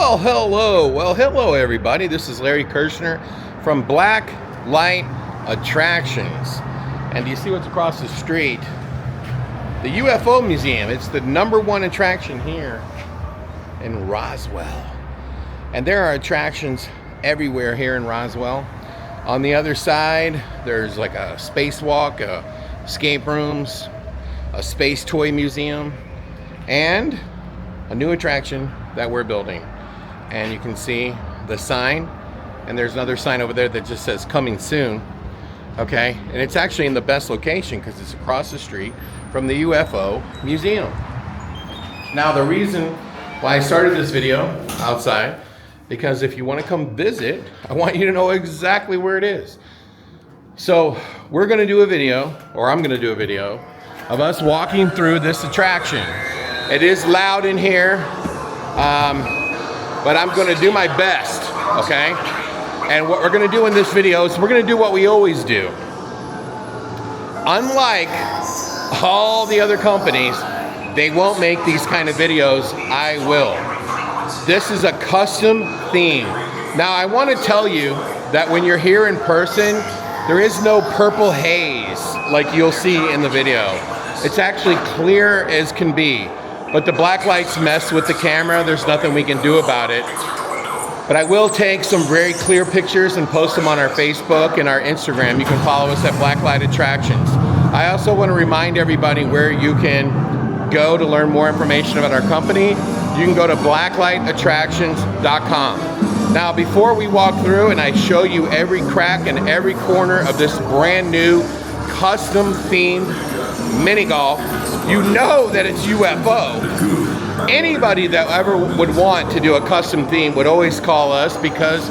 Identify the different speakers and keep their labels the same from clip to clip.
Speaker 1: Well, hello everybody. This is Larry Kirshner from Blacklight Attractions. And do you see what's across the street? The UFO Museum. It's the #1 attraction here in Roswell. And there are attractions everywhere here in Roswell. On the other side, there's like a spacewalk, escape rooms, a space toy museum, and a new attraction that we're building. And you can see the sign, and there's another sign over there that just says coming soon. Okay, and it's actually in the best location because it's across the street from the UFO Museum. Now, the reason why I started this video outside, because if you want to come visit, I want you to know exactly where it is. So we're going to do a video, or I'm going to do a video of us walking through this attraction. It is loud in here, but I'm going to do my best, okay? And what we're going to do in this video is we're going to do what we always do. Unlike all the other companies, they won't make these kind of videos. I will. This is a custom theme. Now, I want to tell you that when you're here in person, there is no purple haze like you'll see in the video. It's actually clear as can be. But the black lights mess with the camera. There's nothing we can do about it. But I will take some very clear pictures and post them on our Facebook and our Instagram. You can follow us at Blacklight Attractions. I also want to remind everybody where you can go to learn more information about our company. You can go to blacklightattractions.com. Now, before we walk through and I show you every crack and every corner of this brand new custom themed mini golf, you know that it's UFO. Anybody that ever would want to do a custom theme would always call us because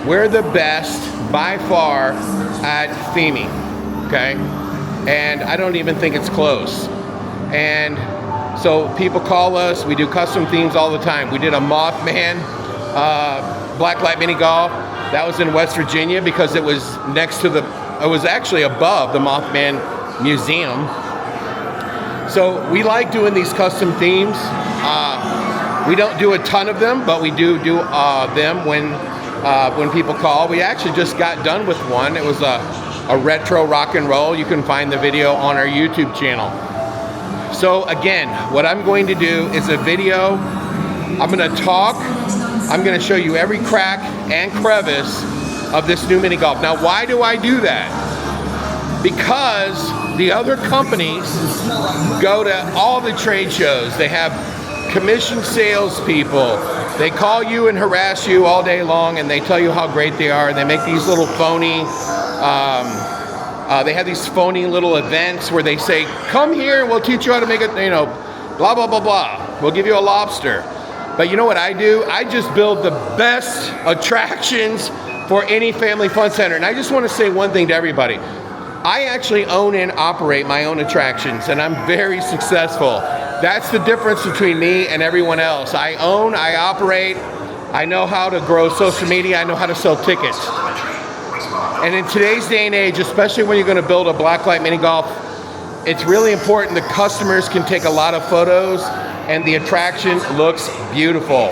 Speaker 1: we're the best by far at theming, okay? And I don't even think it's close. And so people call us, we do custom themes all the time. We did a Mothman Blacklight Mini Golf. That was in West Virginia because it was it was actually above the Mothman Museum. So we like doing these custom themes. We don't do a ton of them, but we do them when people call. We actually just got done with one. It was a retro rock and roll. You can find the video on our YouTube channel. So again, what I'm going to do is a video. I'm going to talk. I'm going to show you every crack and crevice of this new mini golf. Now, why do I do that? Because the other companies go to all the trade shows. They have commissioned salespeople. They call you and harass you all day long, and they tell you how great they are. And they make these little phony, they have these phony little events where they say, come here and we'll teach you how to make it, blah, blah, blah, blah. We'll give you a lobster. But you know what I do? I just build the best attractions for any family fun center. And I just want to say one thing to everybody. I actually own and operate my own attractions, and I'm very successful. That's the difference between me and everyone else. I own, I operate, I know how to grow social media, I know how to sell tickets. And in today's day and age, especially when you're going to build a Blacklight Mini Golf, it's really important that customers can take a lot of photos and the attraction looks beautiful.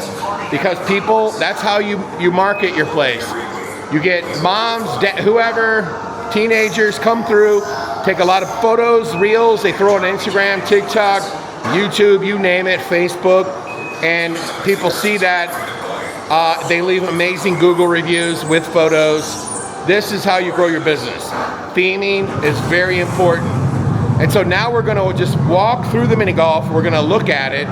Speaker 1: Because people, that's how you market your place. You get moms, whoever, teenagers come through, take a lot of photos, reels, they throw it on Instagram, TikTok, YouTube, you name it, Facebook, and people see that. They leave amazing Google reviews with photos. This is how you grow your business. Theming is very important. And so now we're going to just walk through the mini golf. We're going to look at it,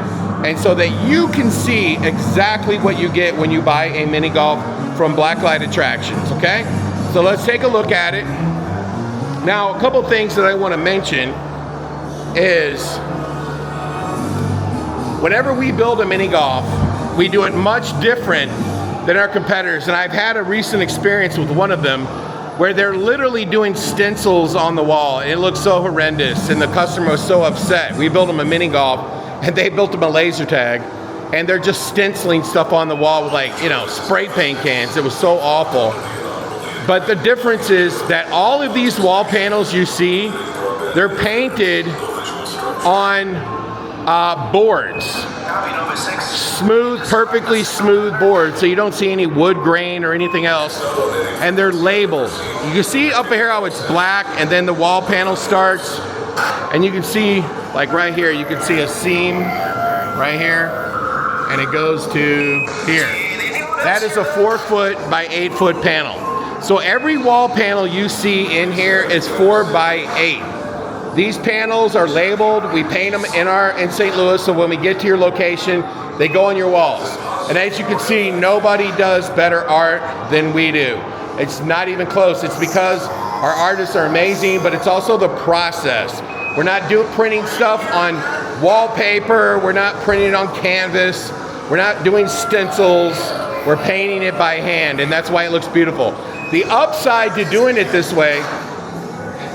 Speaker 1: and so that you can see exactly what you get when you buy a mini golf from Blacklight Attractions, okay? So let's take a look at it. Now, a couple things that I want to mention is whenever we build a mini golf, we do it much different than our competitors. And I've had a recent experience with one of them where they're literally doing stencils on the wall. It looks so horrendous, and the customer was so upset. We built them a mini golf, and they built them a laser tag, and they're just stenciling stuff on the wall with spray paint cans. It was so awful. But the difference is that all of these wall panels you see, they're painted on boards. smooth, perfectly smooth boards, so you don't see any wood grain or anything else. And they're labeled. You can see up here how it's black, and then the wall panel starts. And you can see, like right here, you can see a seam right here, and it goes to here. That is a 4-foot by 8-foot panel. So every wall panel you see in here is 4 by 8. These panels are labeled. We paint them in St. Louis, so when we get to your location, they go on your walls. And as you can see, nobody does better art than we do. It's not even close. It's because our artists are amazing, but it's also the process. We're not printing stuff on wallpaper. We're not printing it on canvas. We're not doing stencils. We're painting it by hand, and that's why it looks beautiful. The upside to doing it this way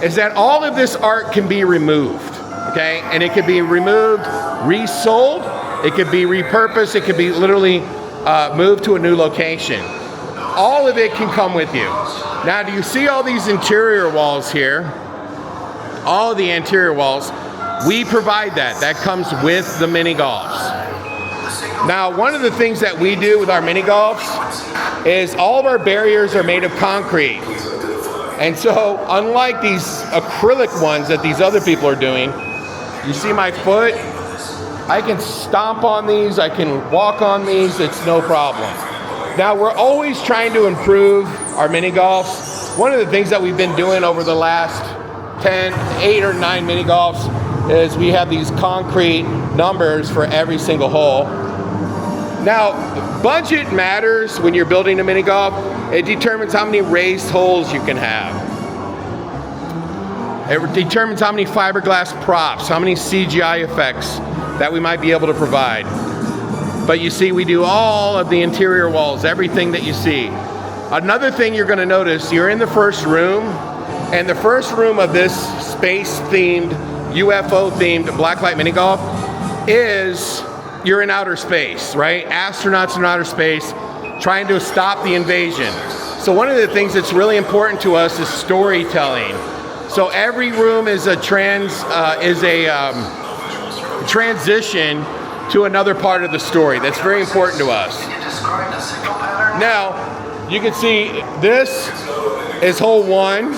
Speaker 1: is that all of this art can be removed, okay? And it can be removed, resold, it could be repurposed, it could be literally moved to a new location. All of it can come with you. Now, do you see all these interior walls here? All of the interior walls, we provide that. That comes with the mini golfs. Now, one of the things that we do with our mini golfs is all of our barriers are made of concrete. And so, unlike these acrylic ones that these other people are doing, you see my foot? I can stomp on these, I can walk on these, it's no problem. Now, we're always trying to improve our mini golfs. One of the things that we've been doing over the last 8 or 9 mini golfs is we have these concrete numbers for every single hole. Now, budget matters when you're building a mini golf. It determines how many raised holes you can have. It determines how many fiberglass props, how many CGI effects that we might be able to provide. But you see, we do all of the interior walls, everything that you see. Another thing you're going to notice, you're in the first room, and the first room of this space-themed, UFO-themed Blacklight Mini Golf is you're in outer space, right? Astronauts in outer space trying to stop the invasion. So one of the things that's really important to us is storytelling. So every room is a transition to another part of the story. That's very important to us. Now, you can see this is hole 1,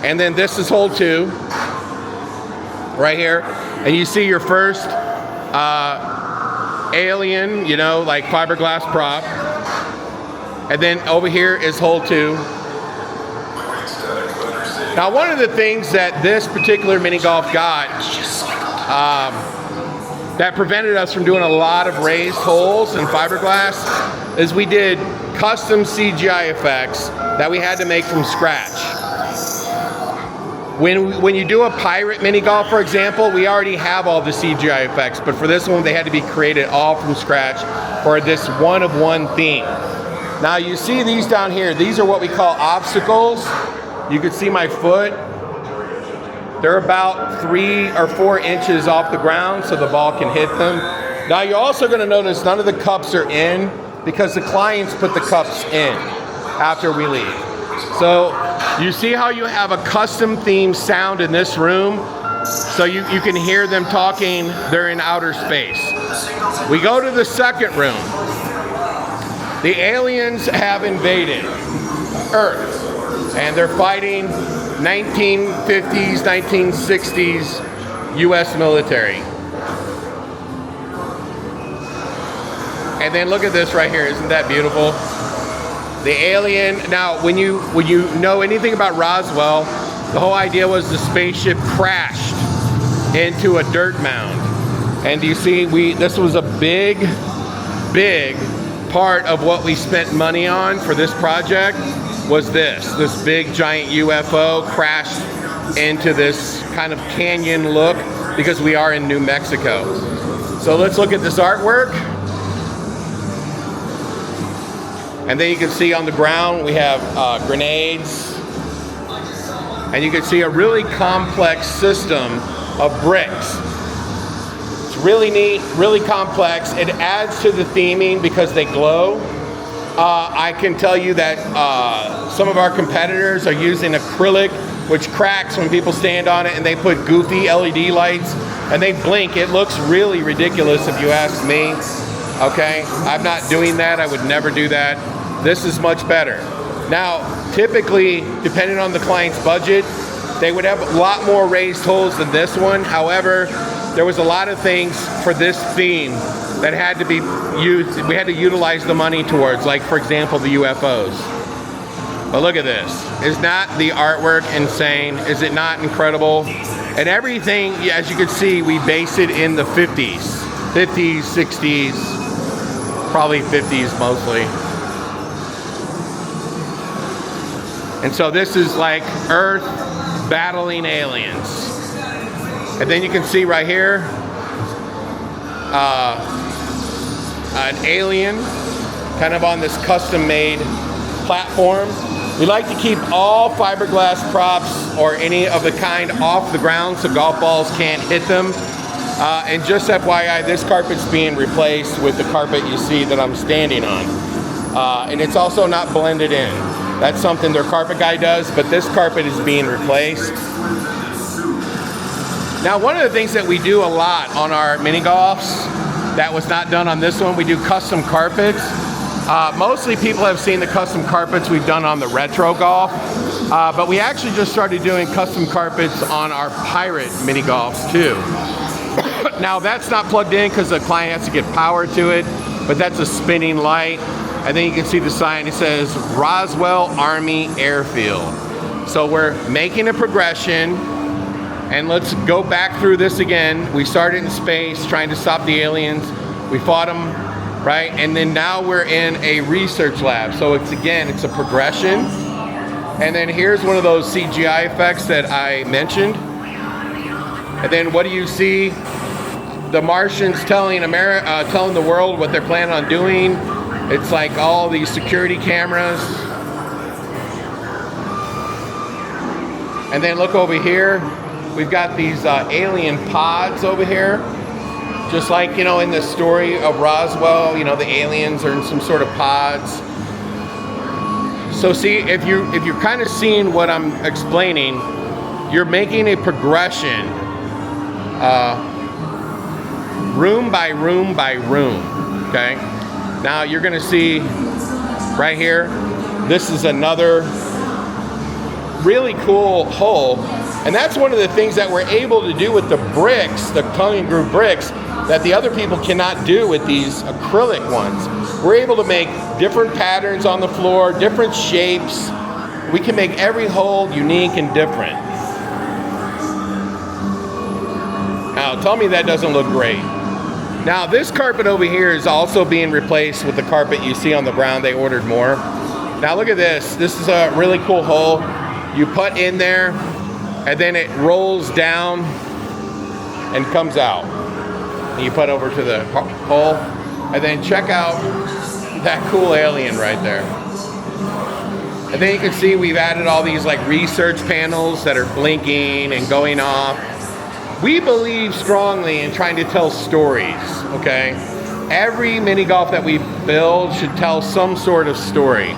Speaker 1: and then this is hole 2, right here. And you see your first alien, you know, like fiberglass prop. And then over here is hole 2. Now, one of the things that this particular mini golf got that prevented us from doing a lot of raised holes in fiberglass is we did custom CGI effects that we had to make from scratch. When you do a pirate mini golf, for example, we already have all the CGI effects, but for this one, they had to be created all from scratch for this one-of-one theme. Now, you see these down here. These are what we call obstacles. You can see my foot. They're about 3 or 4 inches off the ground so the ball can hit them. Now, you're also going to notice none of the cups are in because the clients put the cups in after we leave. So you see how you have a custom themed sound in this room? So you can hear them talking. They're in outer space. We go to the second room. The aliens have invaded Earth, and they're fighting 1950s, 1960s U.S. military. And then look at this right here. Isn't that beautiful? The alien. Now, when you know anything about Roswell, the whole idea was the spaceship crashed into a dirt mound. And you see, this was a big part of what we spent money on for this project. Was this big giant UFO crashed into this kind of canyon look because we are in New Mexico. So let's look at this artwork. And then you can see on the ground we have grenades. And you can see a really complex system of bricks. It's really neat, really complex. It adds to the theming because they glow. I can tell you that some of our competitors are using acrylic which cracks when people stand on it, and they put goofy LED lights and they blink. It looks really ridiculous if you ask me. Okay, I'm not doing that. I would never do that. This is much better. Now, typically, depending on the client's budget, they would have a lot more raised holes than this one. However, there was a lot of things for this theme that had to be used. We had to utilize the money towards, like, for example, the UFOs. But look at this. Is not the artwork insane? Is it not incredible? And everything, as you can see, we base it in the 50s. 50s, 60s, probably 50s mostly. And so this is like Earth battling aliens. And then you can see right here, an alien kind of on this custom-made platform. We like to keep all fiberglass props or any of the kind off the ground so golf balls can't hit them. And just FYI, this carpet's being replaced with the carpet you see that I'm standing on. And it's also not blended in. That's something their carpet guy does, but this carpet is being replaced. Now, one of the things that we do a lot on our mini golfs that was not done on this one, we do custom carpets. Mostly people have seen the custom carpets we've done on the retro golf, but we actually just started doing custom carpets on our pirate mini golfs too. Now, that's not plugged in because the client has to get power to it, but that's a spinning light. And then you can see the sign, it says Roswell Army Airfield. So we're making a progression. And let's go back through this again. We started in space trying to stop the aliens. We fought them, right? And then now we're in a research lab. So it's a progression. And then here's one of those CGI effects that I mentioned. And then what do you see? The Martians telling the world what they're planning on doing. It's like all these security cameras. And then look over here. We've got these alien pods over here. Just like, you know, in the story of Roswell, you know, the aliens are in some sort of pods. So see, if you're kind of seeing what I'm explaining, you're making a progression, room by room by room, okay? Now you're gonna see right here, this is another really cool hole. And that's one of the things that we're able to do with the bricks, the tongue and groove bricks, that the other people cannot do with these acrylic ones. We're able to make different patterns on the floor, different shapes. We can make every hole unique and different. Now, tell me that doesn't look great. Now, this carpet over here is also being replaced with the carpet you see on the ground. They ordered more. Now, look at this. This is a really cool hole. You put in there, and then it rolls down and comes out. And you put over to the hole, and then check out that cool alien right there. And then you can see we've added all these like research panels that are blinking and going off. We believe strongly in trying to tell stories, okay? Every mini golf that we build should tell some sort of story.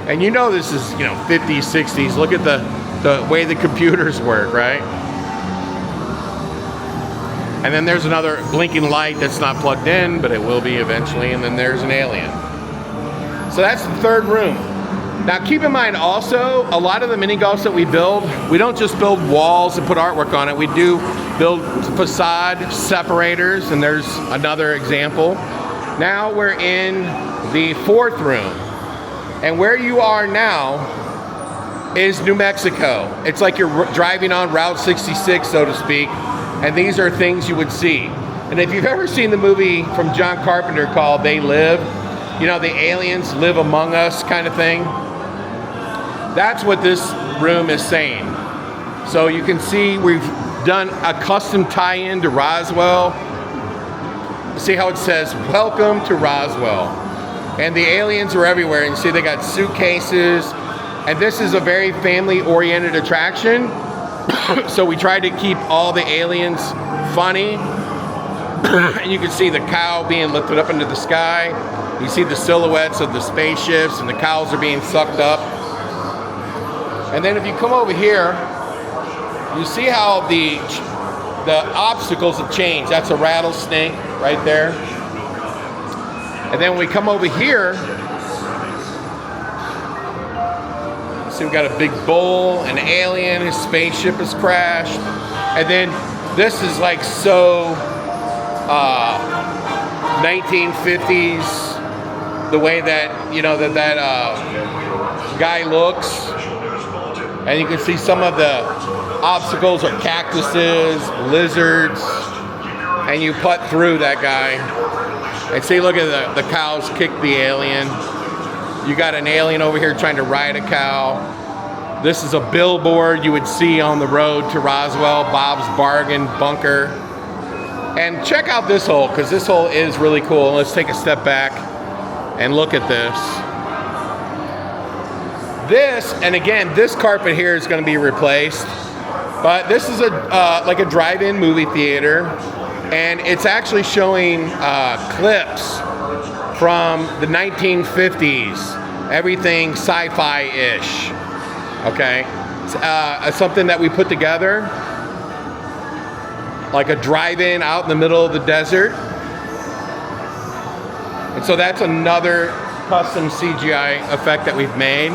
Speaker 1: And you know this is, you know, 50s, 60s. Look at the way the computers work, right? And then there's another blinking light that's not plugged in, but it will be eventually, and then there's an alien. So that's the third room. Now keep in mind also, a lot of the mini golfs that we build, we don't just build walls and put artwork on it. We do build facade separators, and there's another example. Now we're in the fourth room. And where you are now is New Mexico. It's like you're driving on Route 66, so to speak, and these are things you would see. And if you've ever seen the movie from John Carpenter called They Live, you know, the aliens live among us kind of thing, that's what this room is saying. So you can see we've done a custom tie-in to Roswell. See how it says, "Welcome to Roswell." And the aliens are everywhere. And you see they got suitcases. And this is a very family-oriented attraction. So we tried to keep all the aliens funny. And you can see the cow being lifted up into the sky. You see the silhouettes of the spaceships, and the cows are being sucked up. And then if you come over here, you see how the obstacles have changed. That's a rattlesnake right there. And then when we come over here, see we got a big bull, an alien, his spaceship has crashed. And then this is like so 1950s, the way that, you know, that guy looks. And you can see some of the obstacles are cactuses, lizards, and you putt through that guy. And see, look at the cows kick the alien. You got an alien over here trying to ride a cow. This is a billboard you would see on the road to Roswell, Bob's Bargain Bunker. And check out this hole, because this hole is really cool. Let's take a step back and look at this. This, and again, this carpet here is going to be replaced. But this is like a drive-in movie theater. And it's actually showing clips from the 1950s. Everything sci-fi-ish. Okay? It's something that we put together. Like a drive-in out in the middle of the desert. And so that's another custom CGI effect that we've made.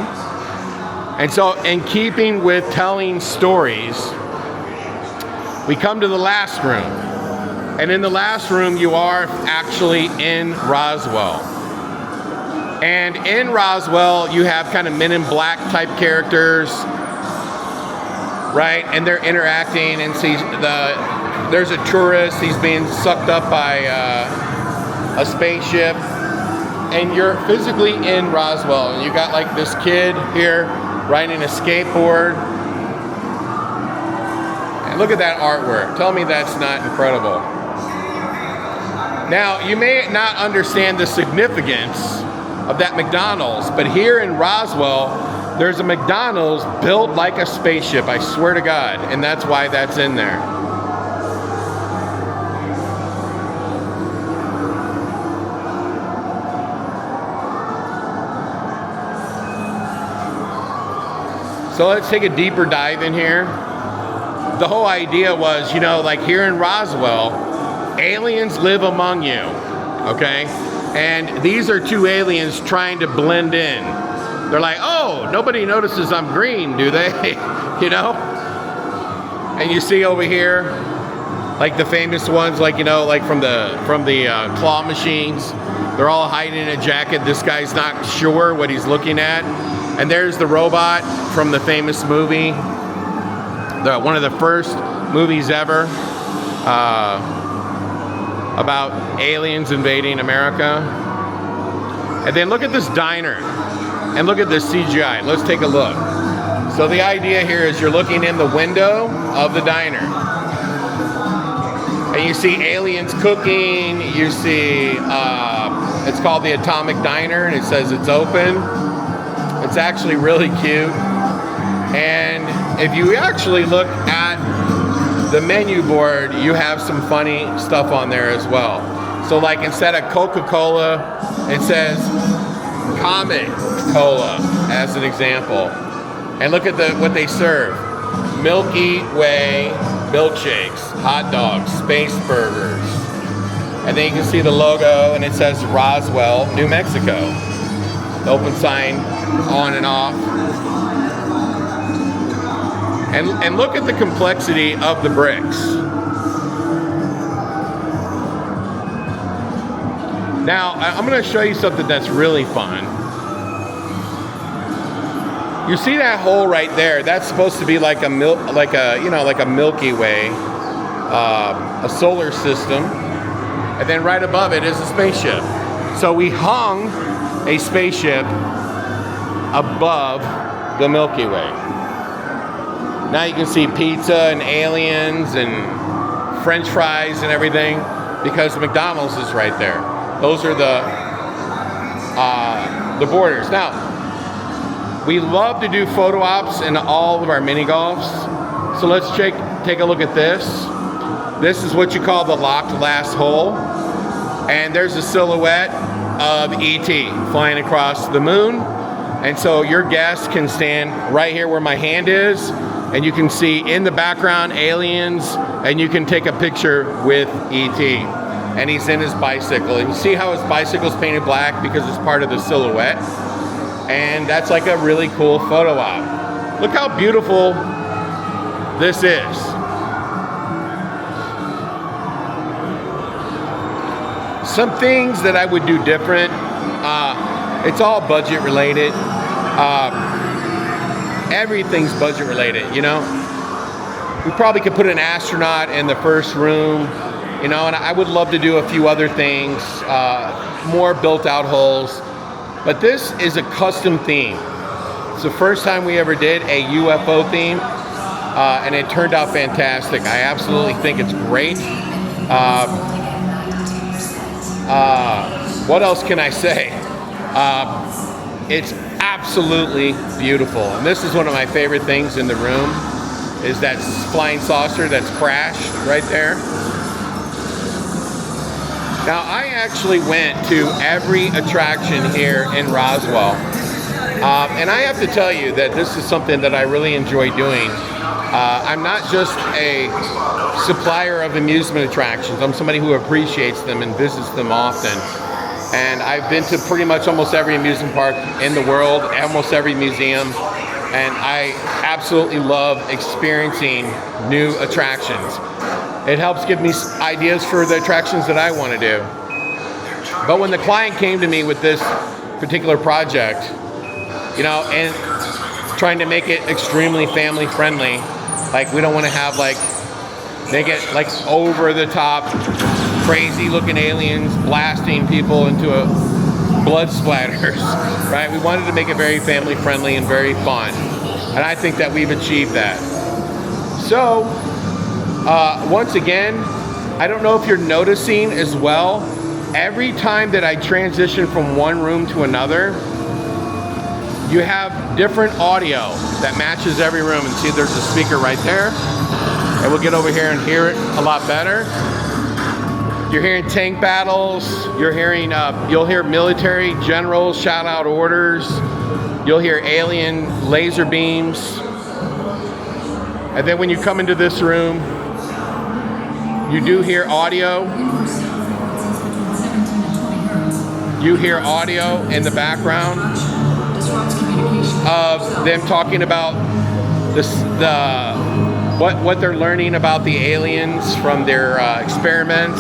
Speaker 1: And so in keeping with telling stories, we come to the last room. And in the last room, you are actually in Roswell. And in Roswell, you have kind of Men in Black type characters, right? And they're interacting, and see there's a tourist, he's being sucked up by a spaceship. And you're physically in Roswell, and you got like this kid here riding a skateboard. And look at that artwork. Tell me that's not incredible. Now, you may not understand the significance of that McDonald's, but here in Roswell, there's a McDonald's built like a spaceship, I swear to God, and that's why that's in there. So let's take a deeper dive in here. The whole idea was, you know, like here in Roswell, aliens live among you, okay? And these are two aliens trying to blend in. They're like, oh, nobody notices I'm green, do they? You know? And you see over here, like the famous ones, like, you know, like from the claw machines. They're all hiding in a jacket. This guy's not sure what he's looking at. And there's the robot from the famous movie, one of the first movies ever about aliens invading America. And then look at this diner, and look at this CGI. Let's take a look. So the idea here is you're looking in the window of the diner, and you see aliens cooking. You see, it's called the Atomic Diner, and it says it's open. It's actually really cute. And if you actually look at the menu board, you have some funny stuff on there as well. So like instead of Coca-Cola, it says Comic Cola as an example. And look at what they serve. Milky Way milkshakes, hot dogs, space burgers. And then you can see the logo, and it says Roswell, New Mexico. The open sign on and off. And look at the complexity of the bricks. Now, I'm going to show you something that's really fun. You see that hole right there? That's supposed to be like a Milky Way, a solar system, and then right above it is a spaceship. So we hung a spaceship above the Milky Way. Now you can see pizza and aliens and French fries and everything because McDonald's is right there. Those are the borders. Now, we love to do photo ops in all of our mini golfs. So let's take a look at this. This is what you call the locked last hole. And there's a silhouette of E.T. flying across the moon. And so your guest can stand right here where my hand is, and you can see in the background aliens, and you can take a picture with E.T. And he's in his bicycle, and you see how his bicycle's painted black because it's part of the silhouette, and that's like a really cool photo op. Look how beautiful this is. Some things that I would do different, it's all budget related. Everything's budget related, you know? We probably could put an astronaut in the first room, you know, and I would love to do a few other things, more built out holes. But this is a custom theme. It's the first time we ever did a UFO theme, and it turned out fantastic. I absolutely think it's great. What else can I say? It's absolutely beautiful. And this is one of my favorite things in the room, is that flying saucer that's crashed right there. Now, I actually went to every attraction here in Roswell. And I have to tell you that this is something that I really enjoy doing. I'm not just a supplier of amusement attractions. I'm somebody who appreciates them and visits them often. And I've been to pretty much almost every amusement park in the world, almost every museum. And I absolutely love experiencing new attractions. It helps give me ideas for the attractions that I want to do. But when the client came to me with this particular project, you know, and trying to make it extremely family friendly, like we don't want to have like, make it like over the top, crazy looking aliens blasting people into a blood splatters, right? We wanted to make it very family friendly and very fun. And I think that we've achieved that. So, once again, I don't know if you're noticing as well, every time that I transition from one room to another, you have different audio that matches every room. And see, there's a speaker right there. And we'll get over here and hear it a lot better. You're hearing tank battles. You're hearing, you'll hear military generals shout out orders. You'll hear alien laser beams. And then when you come into this room, you do hear audio. You hear audio in the background of them talking about what they're learning about the aliens from their experiments.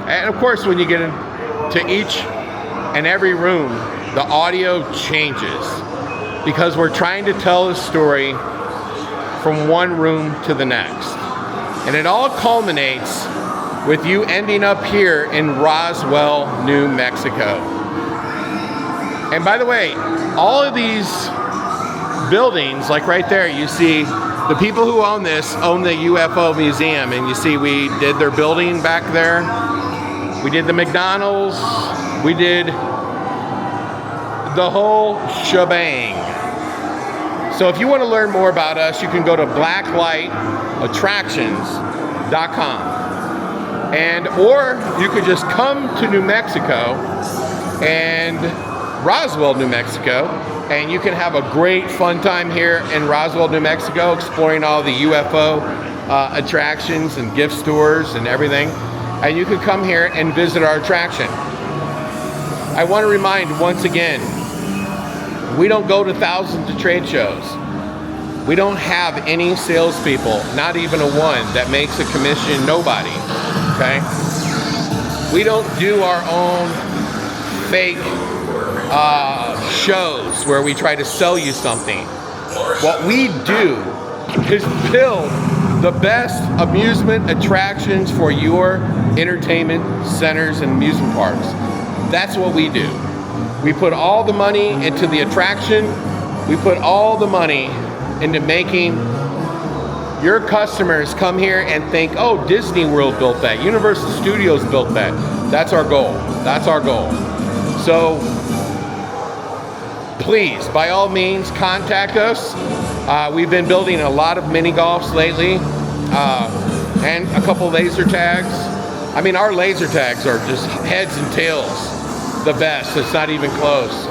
Speaker 1: And of course, when you get into each and every room, the audio changes because we're trying to tell a story from one room to the next. And it all culminates with you ending up here in Roswell, New Mexico. And by the way, all of these buildings, like right there, you see the people who own this own the UFO Museum. And you see we did their building back there. We did the McDonald's. We did the whole shebang. So if you want to learn more about us, you can go to blacklightattractions.com. And or you could just come to New Mexico and Roswell, New Mexico, and you can have a great fun time here in Roswell, New Mexico, exploring all the UFO attractions and gift stores and everything. And you can come here and visit our attraction. I want to remind once again, we don't go to thousands of trade shows. We don't have any salespeople, not even a one, that makes a commission, nobody, okay? We don't do our own fake shows where we try to sell you something. What we do is build the best amusement attractions for your entertainment centers and amusement parks. That's what we do. We put all the money into the attraction. We put all the money into making your customers come here and think, oh, Disney World built that, Universal Studios built that. That's our goal. That's our goal. So please, by all means, contact us. We've been building a lot of mini golfs lately, and a couple laser tags. I mean, our laser tags are just heads and tails, the best. It's not even close.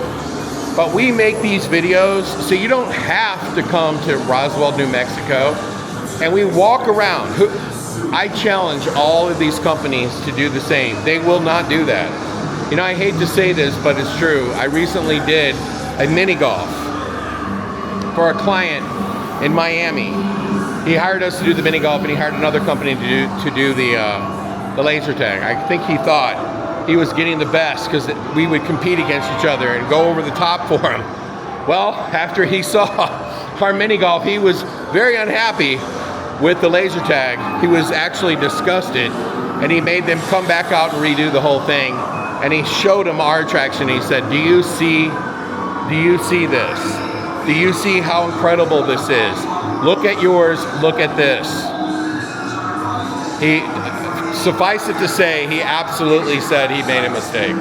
Speaker 1: But we make these videos so you don't have to come to Roswell, New Mexico. And we walk around. I challenge all of these companies to do the same. They will not do that. You know, I hate to say this, but it's true. I recently did a mini golf for a client in Miami. He hired us to do the mini golf, and he hired another company to do the laser tag. I think he thought he was getting the best because we would compete against each other and go over the top for him. Well, after he saw our mini golf, he was very unhappy with the laser tag. He was actually disgusted, and he made them come back out and redo the whole thing. And he showed him our attraction. He said, do you see this? Do you see how incredible this is? Look at yours, look at this. Suffice it to say, he absolutely said he made a mistake.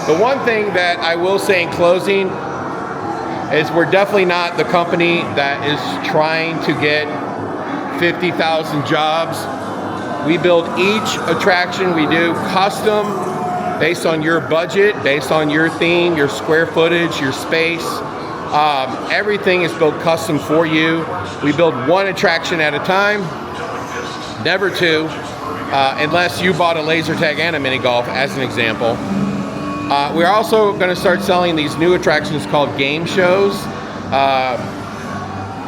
Speaker 1: The one thing that I will say in closing is we're definitely not the company that is trying to get 50,000 jobs. We build each attraction we do custom based on your budget, based on your theme, your square footage, your space. Everything is built custom for you. We build one attraction at a time, never two, unless you bought a laser tag and a mini golf, as an example. We're also going to start selling these new attractions called game shows.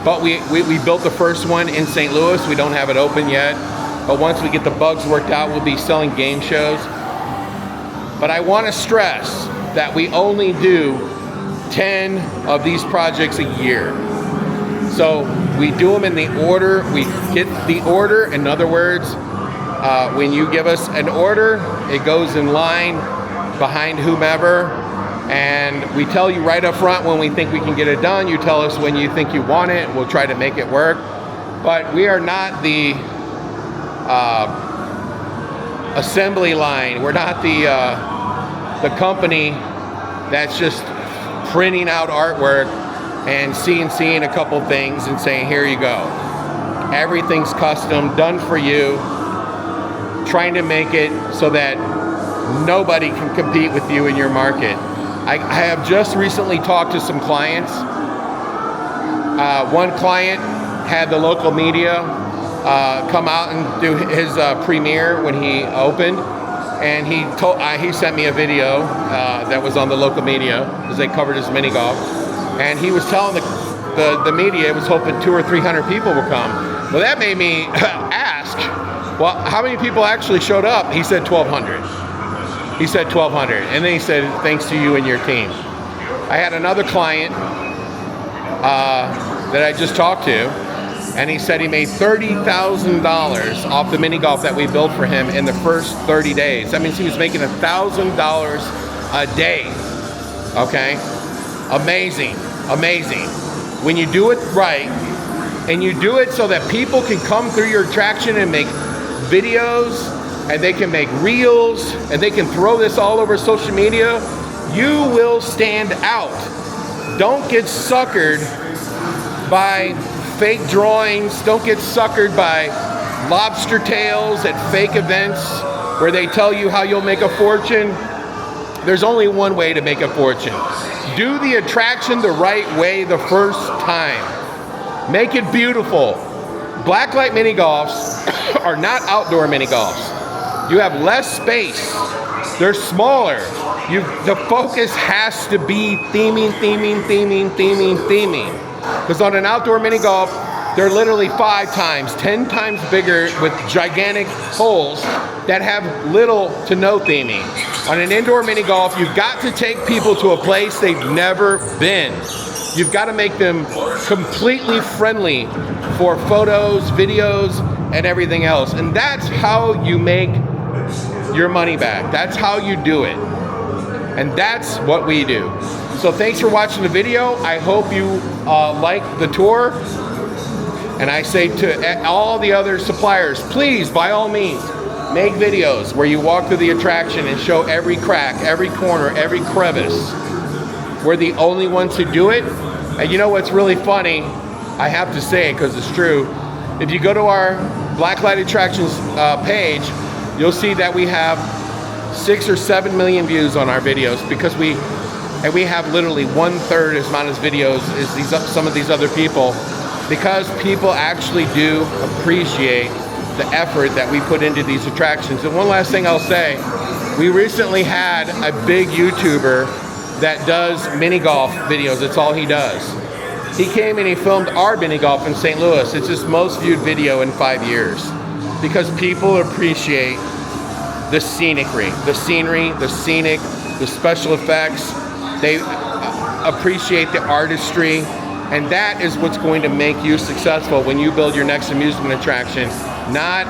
Speaker 1: But we built the first one in St. Louis. We don't have it open yet. But once we get the bugs worked out, we'll be selling game shows. But I want to stress that we only do 10 of these projects a year. So we do them in the order. We get the order. In other words, when you give us an order, it goes in line behind whomever, and we tell you right up front when we think we can get it done. You tell us when you think you want it. We'll try to make it work. But we are not the assembly line. We're not the company that's just printing out artwork and CNCing a couple things and saying, here you go. Everything's custom, done for you, trying to make it so that nobody can compete with you in your market. I have just recently talked to some clients. One client had the local media come out and do his premiere when he opened, and he sent me a video that was on the local media because they covered his mini golf, and he was telling the media it was hoping 200 or 300 people would come. Well, that made me ask, well, how many people actually showed up? He said 1,200. He said 1,200, and then he said, thanks to you and your team. I had another client that I just talked to, and he said he made $30,000 off the mini golf that we built for him in the first 30 days. That means he was making $1,000 a day. Okay? Amazing, amazing. When you do it right, and you do it so that people can come through your attraction and make videos, and they can make reels, and they can throw this all over social media, you will stand out. Don't get suckered by fake drawings. Don't get suckered by lobster tails at fake events where they tell you how you'll make a fortune. There's only one way to make a fortune. Do the attraction the right way the first time. Make it beautiful. Blacklight mini golfs are not outdoor mini golfs. You have less space. They're smaller. The focus has to be theming. Because on an outdoor mini golf, they're literally 5 times, 10 times bigger with gigantic holes that have little to no theming. On an indoor mini golf, you've got to take people to a place they've never been. You've got to make them completely friendly for photos, videos, and everything else. And that's how you make your money back. That's how you do it. And that's what we do. So thanks for watching the video. I hope you like the tour. And I say to all the other suppliers, please, by all means, make videos where you walk through the attraction and show every crack, every corner, every crevice. We're the only ones who do it. And you know what's really funny? I have to say it because it's true. If you go to our Blacklight Attractions page, you'll see that we have 6 or 7 million views on our videos because we have literally 1/3 as amount of videos as some of these other people, because people actually do appreciate the effort that we put into these attractions. And one last thing I'll say, we recently had a big YouTuber that does mini golf videos. That's all he does. He came and he filmed our mini golf in St. Louis. It's his most viewed video in 5 years because people appreciate the scenery, the scenic, the special effects. They appreciate the artistry, and that is what's going to make you successful when you build your next amusement attraction. Not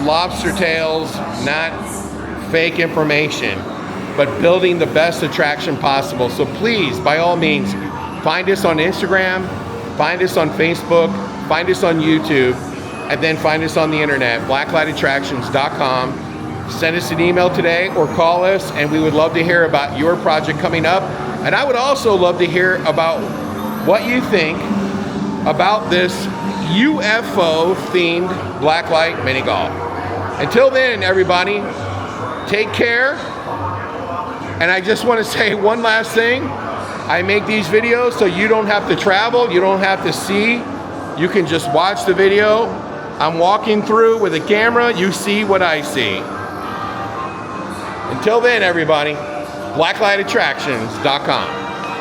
Speaker 1: lobster tails, not fake information, but building the best attraction possible. So please, by all means, find us on Instagram, find us on Facebook, find us on YouTube, and then find us on the internet, blacklightattractions.com. Send us an email today or call us, and we would love to hear about your project coming up. And I would also love to hear about what you think about this UFO themed Blacklight Mini Golf. Until then, everybody, take care. And I just want to say one last thing. I make these videos so you don't have to travel, you don't have to see. You can just watch the video. I'm walking through with a camera, you see what I see. Until then, everybody, blacklightattractions.com.